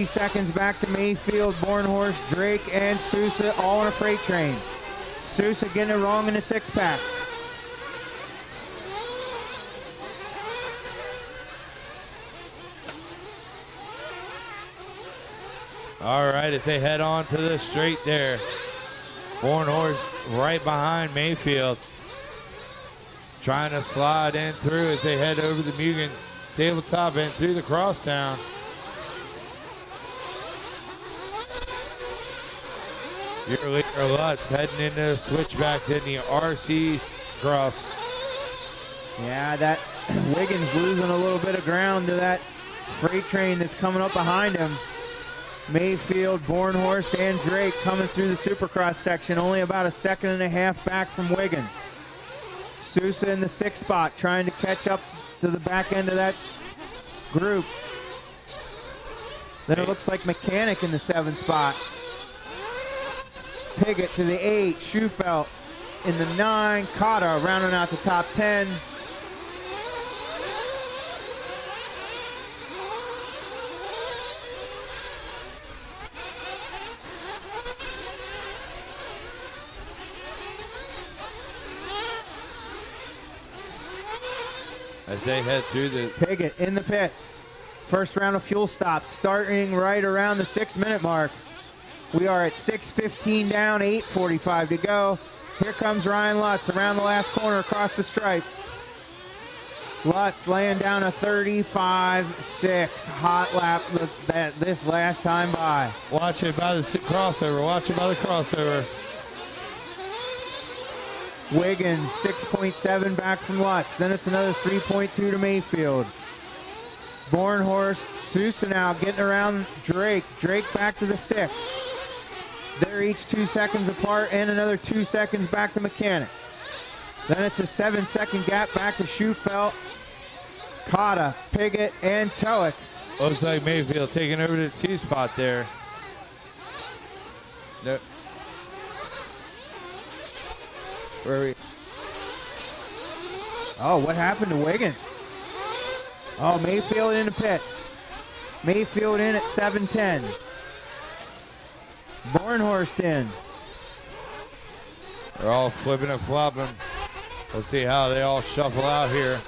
Seconds back to Mayfield, Bornhorst, Drake, and Sousa all on a freight train. Sousa getting it wrong in the six-pack. All right, as they head on to the straight there. Bornhorst right behind Mayfield. Trying to slide in through as they head over the Mugen tabletop and through the crosstown. Your leader Lutz heading into the switchbacks in the RC cross. Yeah, that Wiggins losing a little bit of ground to that freight train that's coming up behind him. Mayfield, Bornhorst, and Drake coming through the Supercross section, only about a second and a half back from Wiggins. Sousa in the sixth spot, trying to catch up to the back end of that group. Then it looks like Mechanic in the seventh spot. Piggott to the 8, Schufelt in the 9, Cotta rounding out the top 10. As they head through the... Piggott in the pits. First round of fuel stops starting right around the 6-minute mark. We are at 6:15 down, 8:45 to go. Here comes Ryan Lutz around the last corner across the stripe. Lutz laying down a 35.6 hot lap this last time by. Watch it by the crossover. Watch it by the crossover. Wiggins 6.7 back from Lutz. Then it's another 3.2 to Mayfield. Bornhorst, Sousa now getting around Drake. Drake back to the 6. They're each 2 seconds apart and another 2 seconds back to Mechanic. Then it's a 7-second gap back to Schufelt, Cotta, Piggott, and Toick. Looks like Mayfield taking over the 2 spot there. No. Where are we? Oh, what happened to Wiggins? Oh, Mayfield in the pit. Mayfield in at 7:10. Bornhorst in. They're all flipping and flopping. We'll see how they all shuffle out here.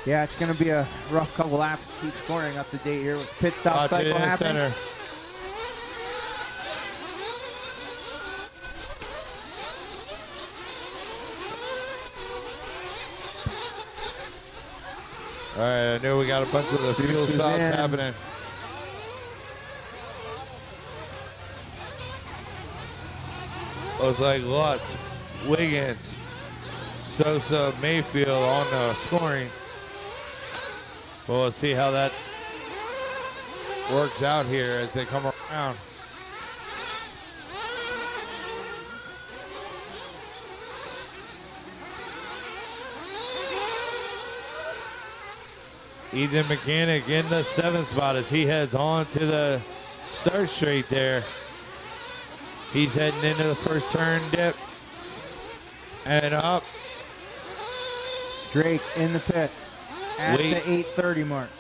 Yeah, it's going to be a rough couple laps to keep scoring up to date here with pit stop cycle happening. Center. All right, I know we got a bunch of the fuel stops happening. Looks like Lutz, Wiggins, Sousa, Mayfield on the scoring. Well, let's see how that works out here as they come around. Ethan Mechanic in the 7th spot as he heads on to the start straight there. He's heading into the first turn dip and up. Drake in the pits at the 8:30 mark.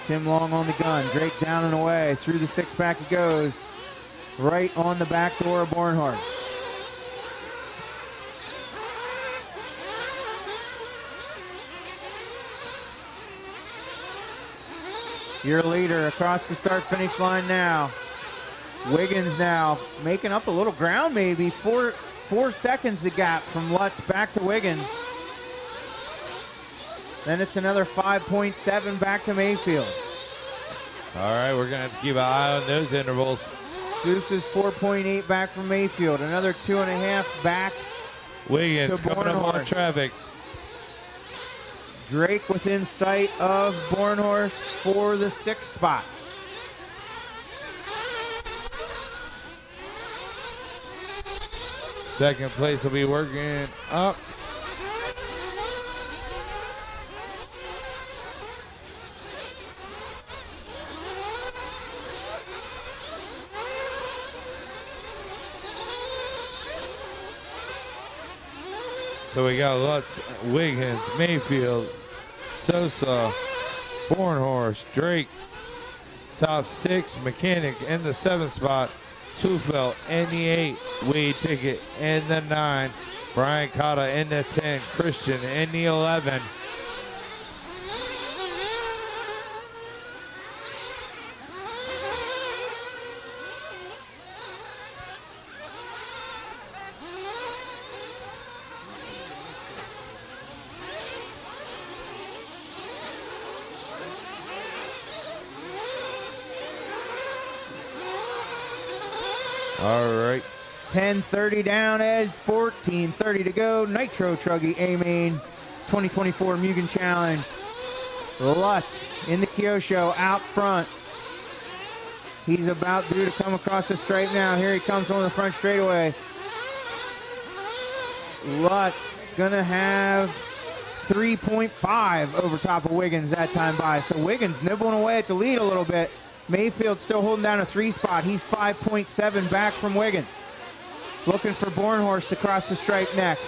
Tim Long on the gun. Drake down and away. Through the 6-pack he goes. Right on the back door of Bornhorst. Your leader across the start-finish line now. Wiggins now making up a little ground maybe. Four seconds the gap from Lutz back to Wiggins. Then it's another 5.7 back to Mayfield. All right, we're going to have to keep an eye on those intervals. Sousa's 4.8 back from Mayfield. Another 2.5 back Wiggins to coming up on traffic. Drake within sight of Bornhorst for the 6th spot. Second place will be working up. So we got Lutz, Wiggins, Mayfield, Sosa, Bornhorst, Drake, top 6, Mechanic in the 7th spot, Sufelt in the 8, Wade Pickett in the 9, Brian Cotta in the 10, Christian in the 11. All right. 10:30 down edge, 14:30 to go. Nitro Truggy A-Main 2024 Mugen Challenge. Lutz in the Kyosho out front. He's about due to come across the stripe now. Here he comes on the front straightaway. Lutz gonna have 3.5 over top of Wiggins that time by. So Wiggins nibbling away at the lead a little bit. Mayfield still holding down a 3 spot. He's 5.7 back from Wiggins. Looking for Bornhorst to cross the stripe next.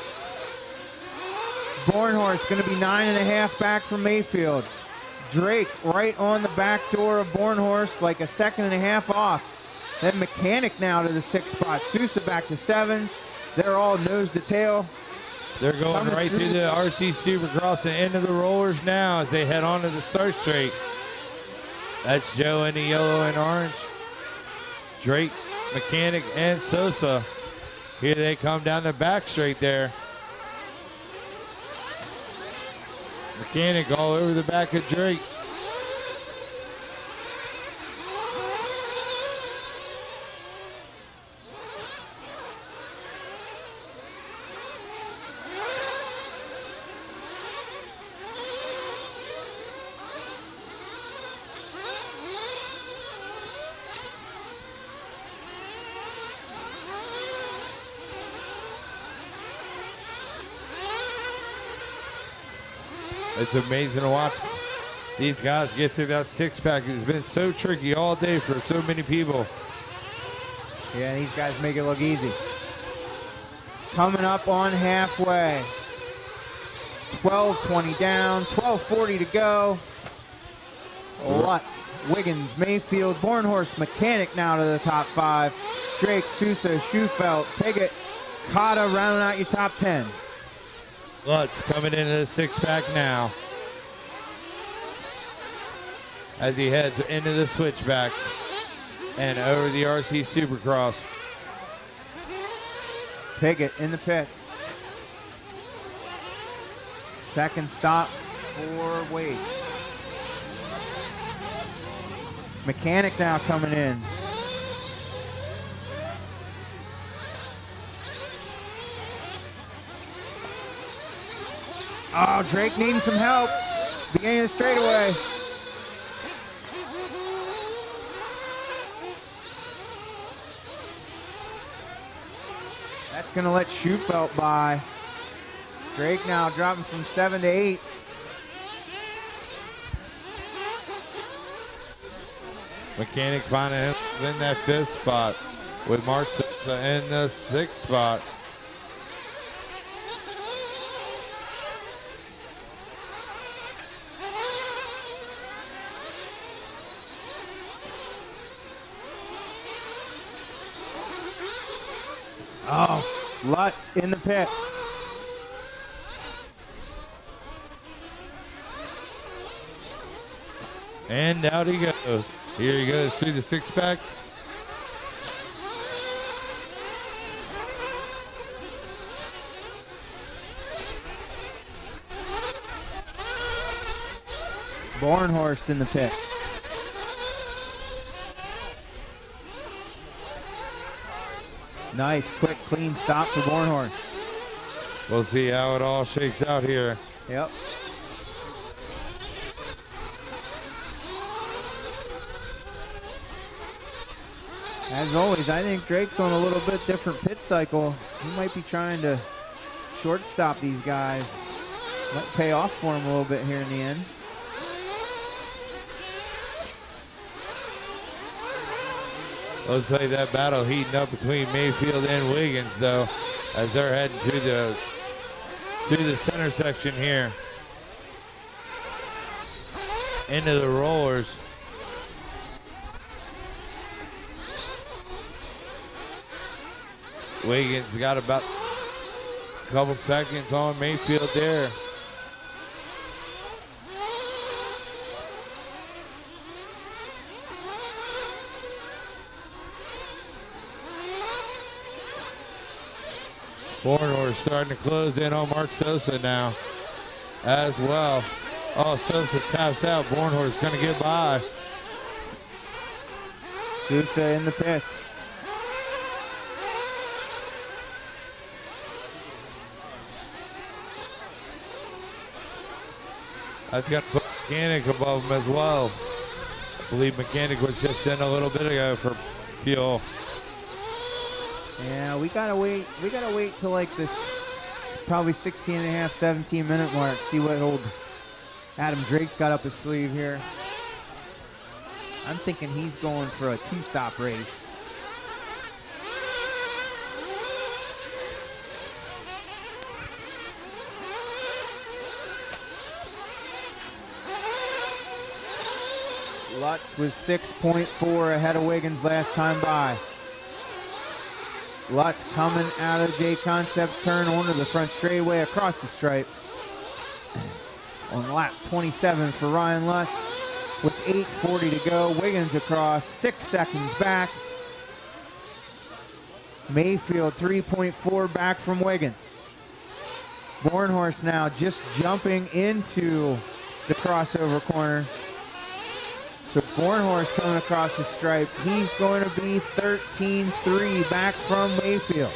Bornhorst going to be 9.5 back from Mayfield. Drake right on the back door of Bornhorst, like a 1.5 off. Then Mechanic now to the 6 spot. Sousa back to 7. They're all nose to tail. They're going Coming right through the RC Supercross and into the rollers now as they head on to the start straight. That's Joe in the yellow and orange. Drake, Mechanic, and Sosa. Here they come down the back straight there. Mechanic all over the back of Drake. It's amazing to watch these guys get through that 6-pack. It's been so tricky all day for so many people. Yeah, these guys make it look easy. Coming up on halfway. 12:20 down, 12:40 to go. Lutz, Wiggins, Mayfield, Bornhorst, Mechanic now to the top 5. Drake, Sousa, Schufelt, Piggott, Cotta rounding out your top 10. Lutz coming into the 6-pack now as he heads into the switchbacks and over the RC Supercross. Piggott in the pits. Second stop for Wade. Mechanic now coming in. Oh, Drake needing some help. Beginning of the straightaway. That's going to let Schufelt by. Drake now dropping from 7 to 8. Mechanic finding him in that 5th spot with Mark Sosa in the 6th spot. Oh, Lutz in the pit. And out he goes. Here he goes through the 6-pack. Bornhorst in the pit. Nice, quick, clean stop for Bornhorst. We'll see how it all shakes out here. Yep. As always, I think Drake's on a little bit different pit cycle. He might be trying to shortstop these guys. Might pay off for him a little bit here in the end. Looks like that battle heating up between Mayfield and Wiggins, though, as they're heading to the through the center section here. Into the rollers. Wiggins got about a couple seconds on Mayfield there. Bornhorst starting to close in on Mark Sosa now as well. Oh, Sosa taps out. Bornhorst going to get by. Sousa in the pits. That's going to put Mechanic above him as well. I believe Mechanic was just in a little bit ago for fuel. Yeah, we gotta wait. We gotta wait till like this, probably 16 and a half, 17 minute mark. See what old Adam Drake's got up his sleeve here. I'm thinking he's going for a two-stop race. Lutz was 6.4 ahead of Wiggins last time by. Lutz coming out of J Concepts turn onto the front straightaway across the stripe. On lap 27 for Ryan Lutz with 8:40 to go. Wiggins across, 6 seconds back. Mayfield 3.4 back from Wiggins. Bornhorst now just jumping into the crossover corner. So Bornhorst coming across the stripe. He's going to be 13.3 back from Mayfield.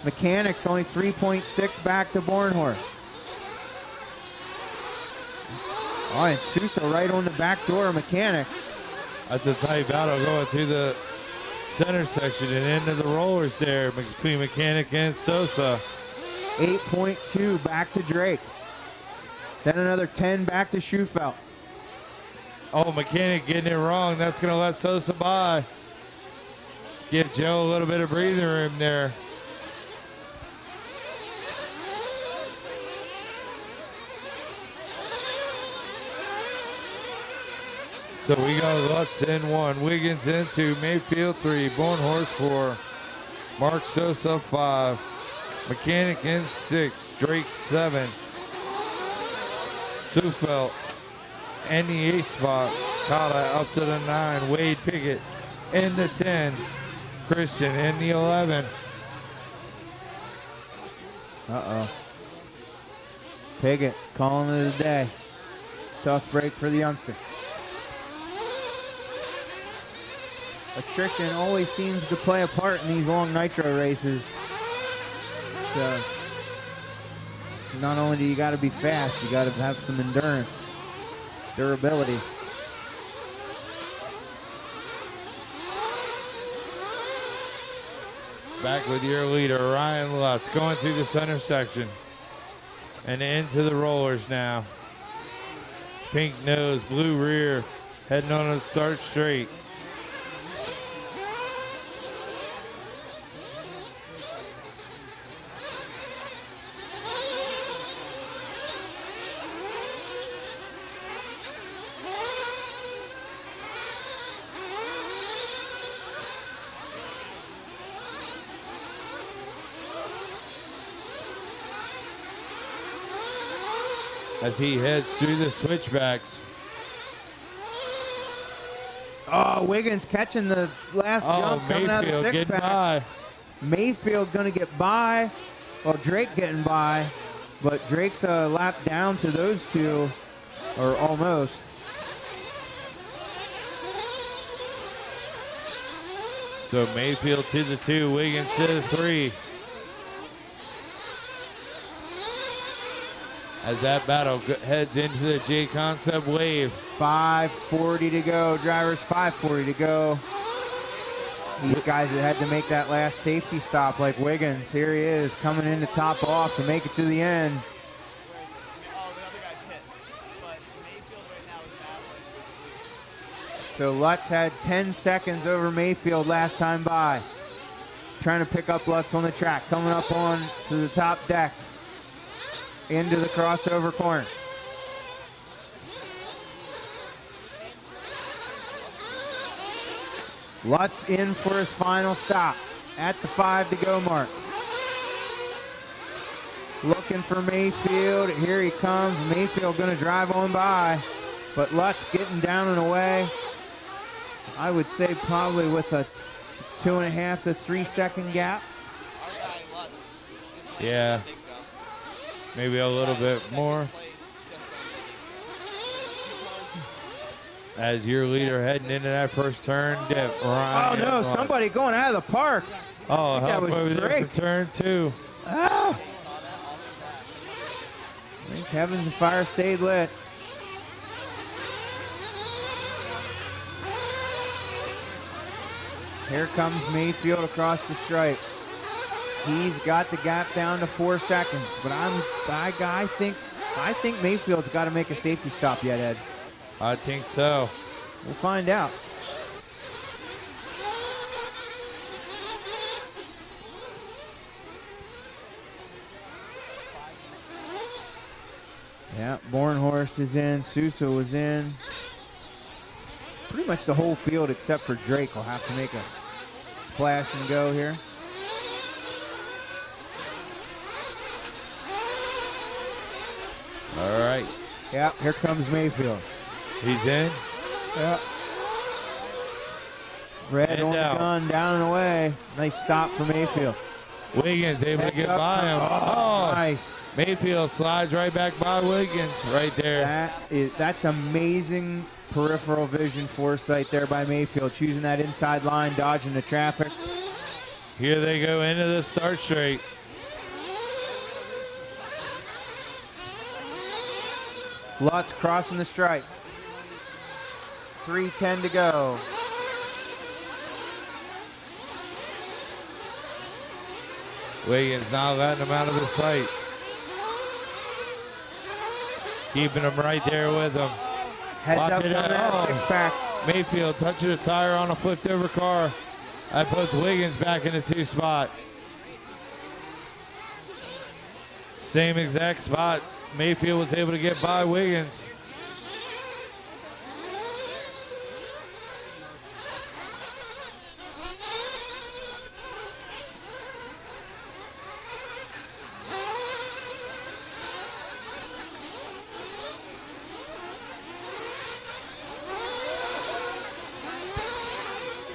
Mechanics only 3.6 back to Bornhorst. Oh, and Sousa right on the back door of Mechanic. That's a tight battle going through the center section and into the rollers there between Mechanic and Sosa. 8.2 back to Drake. Then another 10 back to Schufelt. Oh, Mechanic getting it wrong. That's going to let Sosa by. Give Joe a little bit of breathing room there. So we got Lutz in 1, Wiggins in 2, Mayfield 3, Bornhorst 4, Mark Sosa 5, Mechanic in 6, Drake 7, Sufelt in the 8th spot, Kata up to the 9, Wade Pickett in the 10, Christian in the 11. Uh-oh. Pickett calling it a day. Tough break for the youngster. Attrition always seems to play a part in these long nitro races. So, not only do you got to be fast, you got to have some endurance, durability. Back with your leader, Ryan Lutz, going through the center section and into the rollers now. Pink nose, blue rear, heading on a start straight. As he heads through the switchbacks. Oh, Wiggins catching the last jump coming out of the Mayfield getting six-pack. by. Mayfield going to get by. Well, Drake getting by, but Drake's a lap down to those two, or almost. So Mayfield to the 2, Wiggins to the 3. As that battle heads into the J Concept wave. 5:40 to go. Drivers, 5:40 to go. These guys that had to make that last safety stop like Wiggins. Here he is coming in to top off to make it to the end. So Lutz had 10 seconds over Mayfield last time by. Trying to pick up Lutz on the track. Coming up on to the top deck. into the crossover corner. Lutz in for his final stop at the 5 to go mark. Looking for Mayfield. Here he comes. Mayfield going to drive on by, but Lutz getting down and away. I would say probably with a 2.5 to 3 second gap. Yeah, maybe a little bit more. As your leader heading into that first turn, Oh no, somebody going out of the park. Oh, help was over there Drake. for turn 2. Ah. I think Heavens and Fire stayed lit. Here comes Mayfield across the stripe. He's got the gap down to 4 seconds, but I think Mayfield's got to make a safety stop yet, Ed. I think so. We'll find out. Yeah, Bornhorst is in. Sousa was in. Pretty much the whole field except for Drake will have to make a splash and go here. All right. Yeah, here comes Mayfield. He's in. Yeah. Red And on the out. gun, down and away. Nice stop for Mayfield. Wiggins able to Heads get up. by him. Oh, Oh, nice. Mayfield slides right back by Wiggins right there. That's amazing peripheral vision foresight there by Mayfield, choosing that inside line, dodging the traffic. Here they go into the start straight. Lutz crossing the stripe. 3:10 to go. Wiggins not letting him out of his sight. Keeping him right there with him. Heads Watch up it on out. that Oh. six-pack. Mayfield touching a tire on a flipped over car. That puts Wiggins back in the 2 spot. Same exact spot. Mayfield was able to get by Wiggins.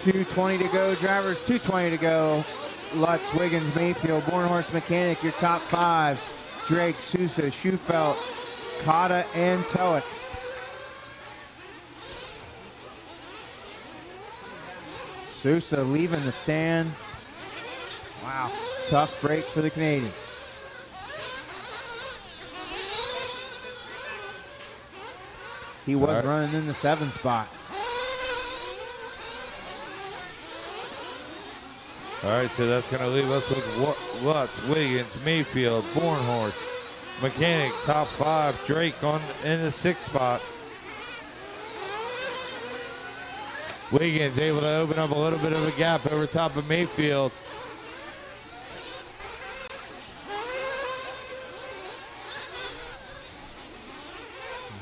.220 to go, drivers. 2:20 to go. Lutz, Wiggins, Mayfield, Bornhorst, Mechanic, your top 5. Drake, Sousa, Schufelt, Cotta, and Toic. Sousa leaving the stand. Wow, tough break for the Canadian. He was All right. running in the 7 spot. All right, so that's going to leave us with Lutz, Wiggins, Mayfield, Bornhorst, Mechanic, top 5, Drake in the 6th spot. Wiggins able to open up a little bit of a gap over top of Mayfield.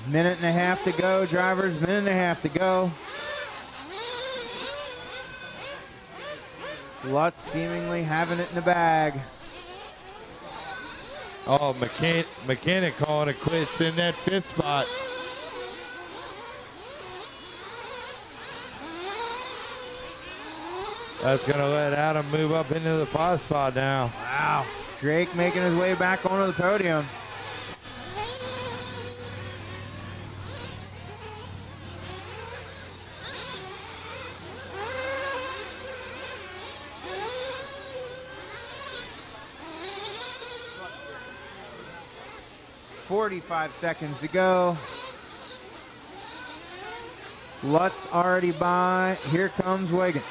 Minute and a half to go, drivers. Minute and a half to go. Lutz seemingly having it in the bag. Oh, Mechanic calling it quits in that 5th spot. That's going to let Adam move up into the 5 spot now. Wow. Drake making his way back onto the podium. .45 seconds to go. Lutz already by. Here comes Wiggins.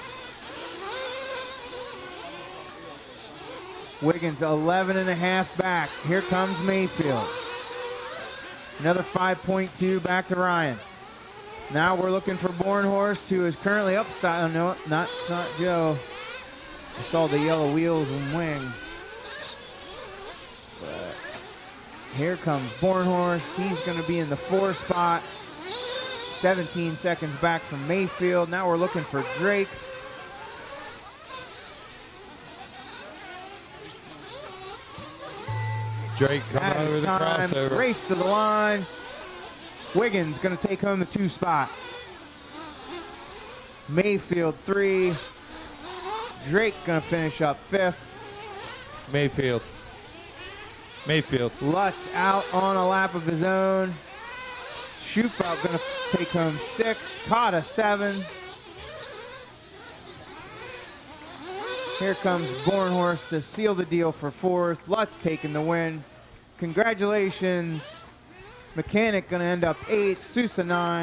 Wiggins 11 and a half back. Here comes Mayfield. Another 5.2 back to Ryan. Now we're looking for Bornhorst, who is currently upside. Oh, no, not Joe. I saw the yellow wheels and wing. But Here comes Bornhorst. He's going to be in the 4 spot. 17 seconds back from Mayfield. Now we're looking for Drake. Drake coming That over is the time. crossover. Race to the line. Wiggins going to take home the 2 spot. Mayfield 3. Drake going to finish up 5th. Mayfield. Lutz out on a lap of his own. Schuppelt going to take home 6th. Cotta 7. Here comes Bornhorst to seal the deal for 4th. Lutz taking the win. Congratulations. Mechanic going to end up 8th. Sousa 9.